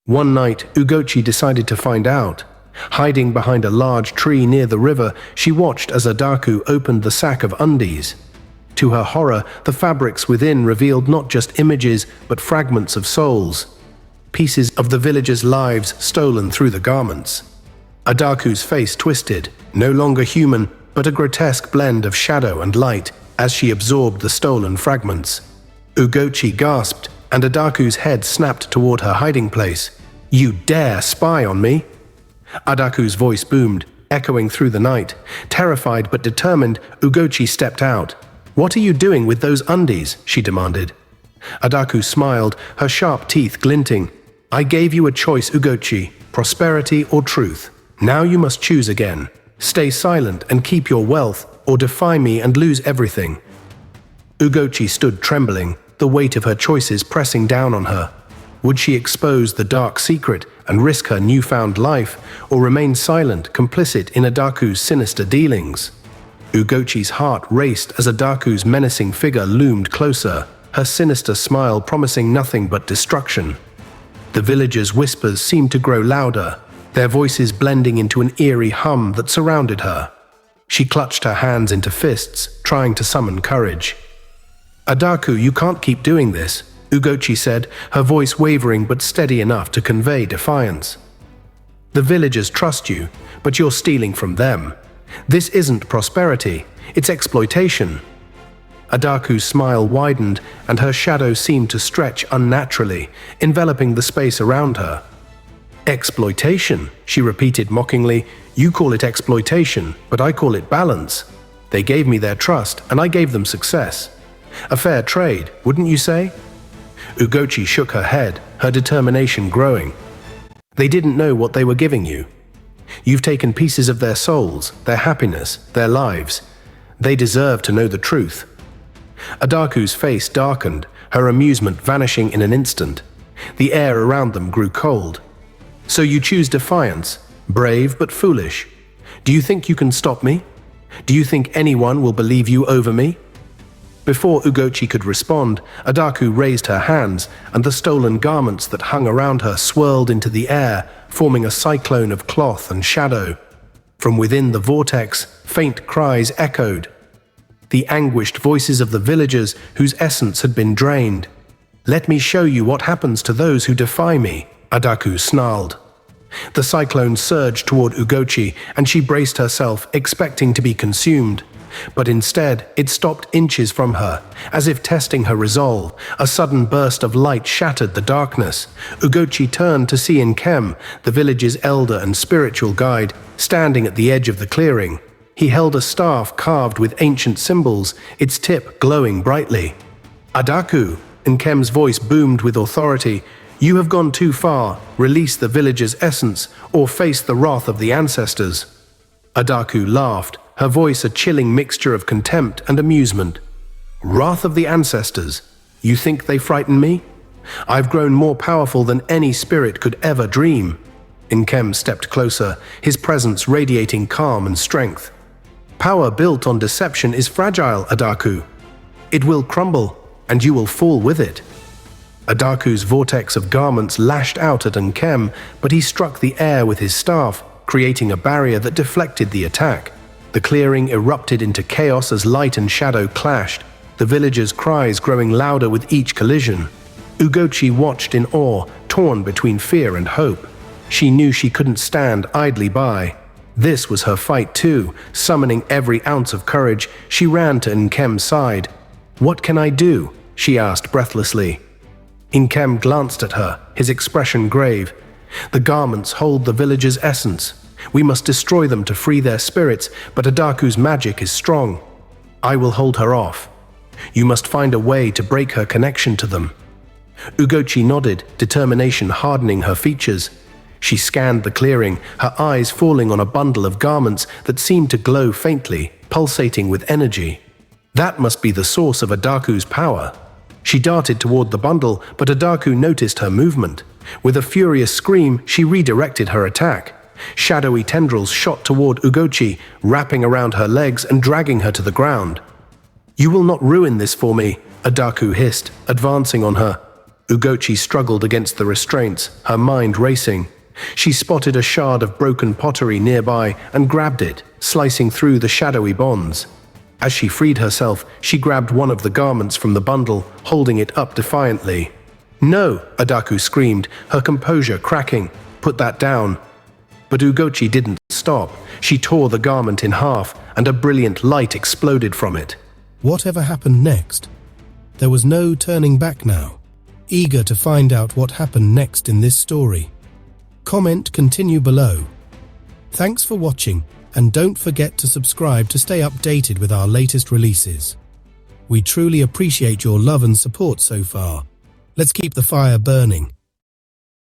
One night, Ugochi decided to find out. Hiding behind a large tree near the river, she watched as Adaku opened the sack of undies. To her horror, the fabrics within revealed not just images, but fragments of souls. Pieces of the villagers' lives stolen through the garments. Adaku's face twisted, no longer human, but a grotesque blend of shadow and light as she absorbed the stolen fragments. Ugochi gasped, and Adaku's head snapped toward her hiding place. "You dare spy on me?" Adaku's voice boomed, echoing through the night. Terrified but determined, Ugochi stepped out. "What are you doing with those undies?" she demanded. Adaku smiled, her sharp teeth glinting. "I gave you a choice, Ugochi, prosperity or truth. Now you must choose again. Stay silent and keep your wealth, or defy me and lose everything." Ugochi stood trembling, the weight of her choices pressing down on her. Would she expose the dark secret and risk her newfound life, or remain silent, complicit in Adaku's sinister dealings? Ugochi's heart raced as Adaku's menacing figure loomed closer, her sinister smile promising nothing but destruction. The villagers' whispers seemed to grow louder, their voices blending into an eerie hum that surrounded her. She clutched her hands into fists, trying to summon courage. "Adaku, you can't keep doing this," Ugochi said, her voice wavering but steady enough to convey defiance. "The villagers trust you, but you're stealing from them. This isn't prosperity, it's exploitation." Adaku's smile widened, and her shadow seemed to stretch unnaturally, enveloping the space around her. "Exploitation," she repeated mockingly. "You call it exploitation, but I call it balance. They gave me their trust, and I gave them success. A fair trade, wouldn't you say?" Ugochi shook her head, her determination growing. "They didn't know what they were giving you. You've taken pieces of their souls, their happiness, their lives. They deserve to know the truth." Adaku's face darkened, her amusement vanishing in an instant. The air around them grew cold. "So you choose defiance, brave but foolish. Do you think you can stop me? Do you think anyone will believe you over me?" Before Ugochi could respond, Adaku raised her hands, and the stolen garments that hung around her swirled into the air, forming a cyclone of cloth and shadow. From within the vortex, faint cries echoed. The anguished voices of the villagers whose essence had been drained. "Let me show you what happens to those who defy me," Adaku snarled. The cyclone surged toward Ugochi, and she braced herself, expecting to be consumed. But instead, it stopped inches from her, as if testing her resolve. A sudden burst of light shattered the darkness. Ugochi turned to see Nkem, the village's elder and spiritual guide, standing at the edge of the clearing. He held a staff carved with ancient symbols, its tip glowing brightly. "Adaku," Nkem's voice boomed with authority, "you have gone too far. Release the village's essence, or face the wrath of the ancestors." Adaku laughed, her voice a chilling mixture of contempt and amusement. "Wrath of the ancestors? You think they frighten me? I've grown more powerful than any spirit could ever dream." Nkem stepped closer, his presence radiating calm and strength. "Power built on deception is fragile, Adaku. It will crumble, and you will fall with it." Adaku's vortex of garments lashed out at Nkem, but he struck the air with his staff, creating a barrier that deflected the attack. The clearing erupted into chaos as light and shadow clashed, the villagers' cries growing louder with each collision. Ugochi watched in awe, torn between fear and hope. She knew she couldn't stand idly by. This was her fight too. Summoning every ounce of courage, she ran to Nkem's side. "What can I do?" she asked breathlessly. Nkem glanced at her, his expression grave. "The garments hold the villagers' essence. We must destroy them to free their spirits, but Adaku's magic is strong. I will hold her off. You must find a way to break her connection to them." Ugochi nodded, determination hardening her features. She scanned the clearing, her eyes falling on a bundle of garments that seemed to glow faintly, pulsating with energy. That must be the source of Adaku's power. She darted toward the bundle, but Adaku noticed her movement. With a furious scream, she redirected her attack. Shadowy tendrils shot toward Ugochi, wrapping around her legs and dragging her to the ground. "You will not ruin this for me," Adaku hissed, advancing on her. Ugochi struggled against the restraints, her mind racing. She spotted a shard of broken pottery nearby and grabbed it, slicing through the shadowy bonds. As she freed herself, she grabbed one of the garments from the bundle, holding it up defiantly. "No!" Adaku screamed, her composure cracking. "Put that down." But Ugochi didn't stop. She tore the garment in half, and a brilliant light exploded from it. Whatever happened next? There was no turning back now. Eager to find out what happened next in this story. Comment continue below. Thanks for watching, and don't forget to subscribe to stay updated with our latest releases. We truly appreciate your love and support so far. Let's keep the fire burning.